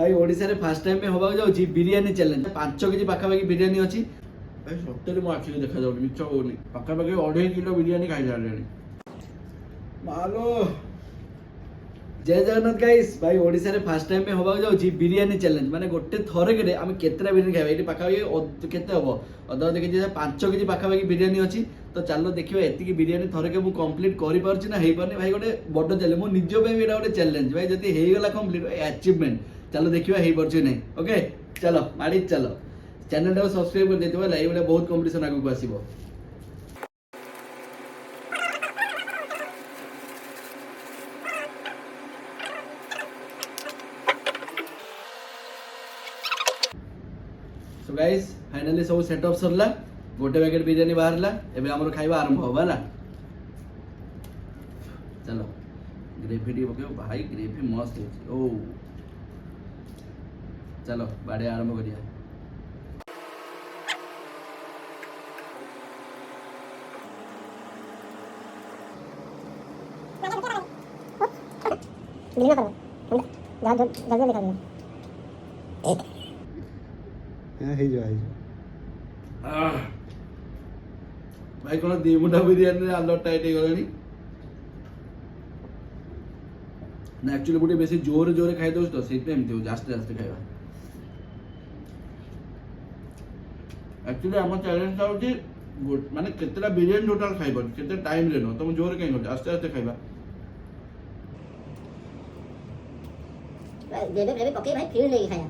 भाई ओडिशा रे first time में होबा जाउची बिरयानी चैलेंज 5 केजी पाखापाखि बिरयानी अछि भाई सत्तरी मो आखि देखा जाउनी मिछ होनी पाखापाखि 2.5 किलो बिरयानी खाइ जालेनी मालो जय जगन्नाथ गाइस भाई ओडिशा रे फर्स्ट टाइम में होबा जाउची बिरयानी चैलेंज माने गोटे थरे के आमे केतरा बिरयानी खाइबा एटी पाखापाखि केते हबो अदा देखि 5 केजी पाखापाखि बिरयानी अछि तो चलो देखियो एतिकी बिरयानी थरे के मु कंप्लीट करि परछि ना हेइ परनी भाई गोटे बड्ड चैलेंज मो निजो पे एटा गोटे चैलेंज भाई जति हेइ गला कंप्लीट अचीवमेंट चलो देखियो हेइ परछि नै ओके चलो माडी चलो चैनल टाको सब्सक्राइब कर देथिबो लाइव रे बहुत कंपटीशन आगु आसीबो। सो गाइस फाइनली सब सेटअप सरला गोटे पैकेट बिरयानी बाहरला एबे हमर खाइबा आरंभ होबाला चलो ग्रेवी डी पकेओ भाई ग्रेवी मस्त है ओ चलो बाड़े आरंभ करिया भाई कौन दी मुंडा बिरयानी आलो टाइट हो गलानी ना एक्चुअली बुटे बेसी जोर जोर खाइ दोस तो सेट एमती हो जास्त जास्त खाइबा एक्चुअली हम चैलेंज था कि माने केतेला बिरयानी टोटल खाइबो केते टाइम रे नो तुम जोर कहीं हो आस्ते आस्ते खाइबा ग्रेवी पके भाई फिर नहीं खाया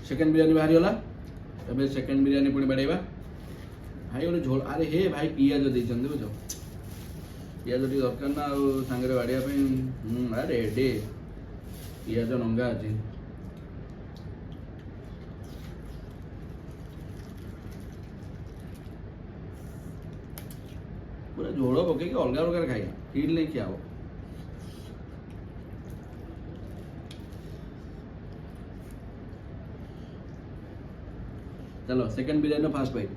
सेकंड बिरयानी बाहरी होला तबे सेकंड बिरयानी पुणी बढ़ेबा भाई ओने झोल अरे हे भाई पियाज दे चंदे बुझो पियाज टी दरकार ना आ सांगरे बाड़िया पे अरे डे पियाज नंगा अछि पूरा झोल पके के अलगा अलगा खाइया फील नहीं किया हो चलो second biryani fast bite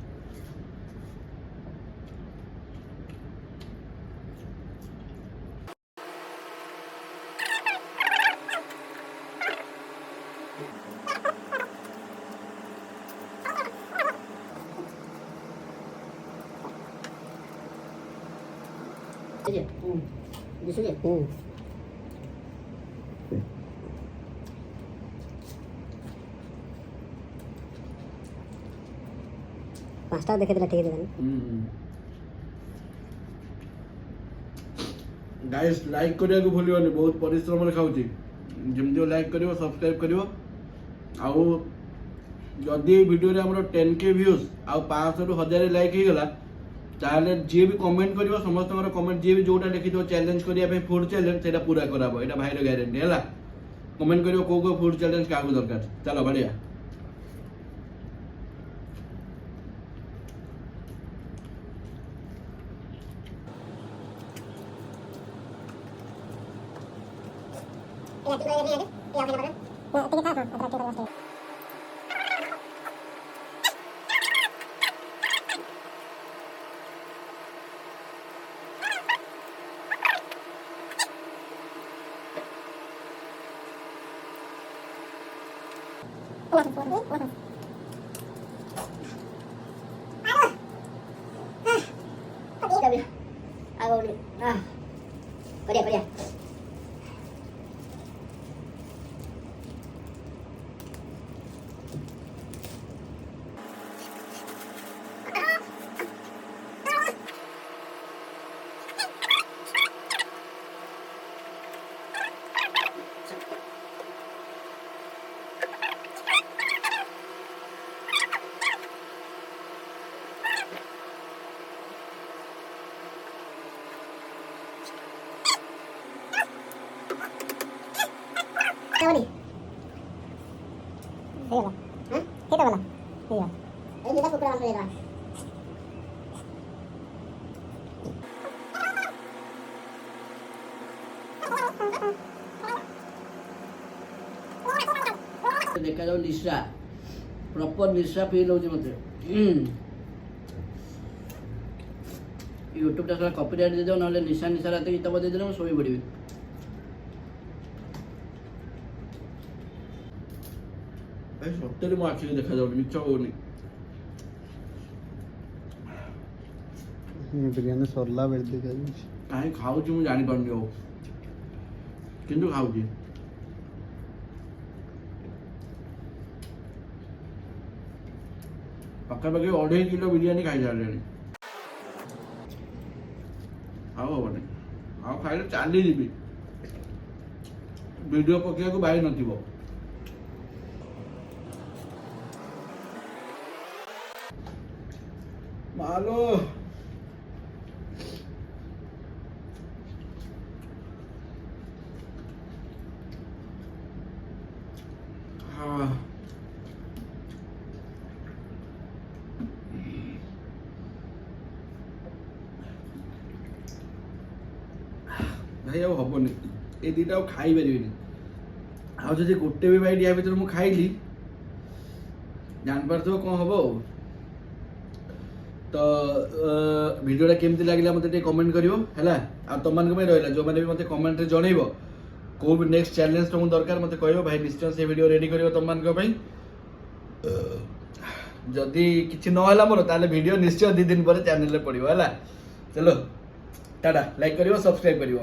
pasta देखे देला ठीक है गाइस लाइक करिया को भूलियोनी बहुत परिश्रम रे खाउची जेमती लाइक करियो सब्सक्राइब करियो आउ जदि वीडियो रे हमरो 10k व्यूज आउ 500 रु 1000 लाइक ही गला ताले जे भी कमेंट करियो समस्त हमरो कमेंट जे भी जोटा लिखि दो चैलेंज करिया पे फूड चैलेंज सेटा पूरा कराबो एटा भाई रो गारंटी हैला कमेंट करियो को फूड चैलेंज कागो दरकार चलो बढ़िया बढ़िया ହେଇଗଲା ହଁ ହେଇଟା ଗଲା ହେଇଗଲା ଏଇ ଦିଟା କୁକୁଡ଼ା ମାଂସ ଦେଇଦେବା ଦେଖାଯାଉ ନିଶା ପ୍ରପର ନିଶା ଫିଲ୍ ହଉଛି ମତେ ୟୁଟ୍ୟୁବଟା ସାରା କପିରାଇଟ୍ ଦେଇଦେବ ନହେଲେ ନିଶା ନିଶା ରାତି ଗୀତ ବଜେଇଦେଲେ ମୁଁ ଶୋଇ ପଡ଼ିବି। ଭାଇ ସତରେ ମୋ ଆଖିକୁ ଦେଖାଯାଉନି ମିଛ କହୁନି। ବିରିୟାନୀ ସରିଲା ବେଳେ ଦେଖାଯାଉଛି। କାହିଁ ଖାଉଛି ମୁଁ ଜାଣିପାରୁନି ଆଉ କିନ୍ତୁ ଖାଉଛି। ପାଖାପାଖି 2.5 କିଲୋ ବିରିୟାନୀ ଖାଇସାରିଲେଣି। ଆଉ ହବନି ଆଉ ଖାଇଲେ ଚାଲିଯିବି ଭିଡ଼ିଓ ପକେଇବାକୁ ବାଇ ନଥିବ। ମାଲୋ ଭାଇ ଆଉ ହବନି ଏ ଦୁଇଟା ଆଉ ଖାଇପାରିବିନି। ଆଉ ଯଦି ଗୋଟେ ବି ବାଇଟ୍ ୟା ଭିତରେ ମୁଁ ଖାଇଲି ଜାଣିପାରୁଥିବ କ'ଣ ହବ ଆଉ। ତ ଭିଡ଼ିଓଟା କେମିତି ଲାଗିଲା ମୋତେ ଟିକେ କମେଣ୍ଟ କରିବ ହେଲା। ଆଉ ତମମାନଙ୍କ ପାଇଁ ରହିଲା ଯେଉଁମାନେ ବି ମୋତେ କମେଣ୍ଟରେ ଜଣେଇବ କେଉଁ ବି ନେକ୍ସଟ ଚ୍ୟାଲେଞ୍ଜ ତୁମକୁ ଦରକାର ମୋତେ କହିବ ଭାଇ ନିଶ୍ଚୟ ସେ ଭିଡ଼ିଓ ରେଡ଼ି କରିବ ତମମାନଙ୍କ ପାଇଁ। ଯଦି କିଛି ନହେଲା ମୋର ତାହେଲେ ଭିଡ଼ିଓ ନିଶ୍ଚୟ 2 ଦିନ ପରେ ଚ୍ୟାନେଲରେ ପଡ଼ିବ ହେଲା। ଚଲୋ ଟାଟା ଲାଇକ୍ କରିବ ସବସ୍କ୍ରାଇବ୍ କରିବ।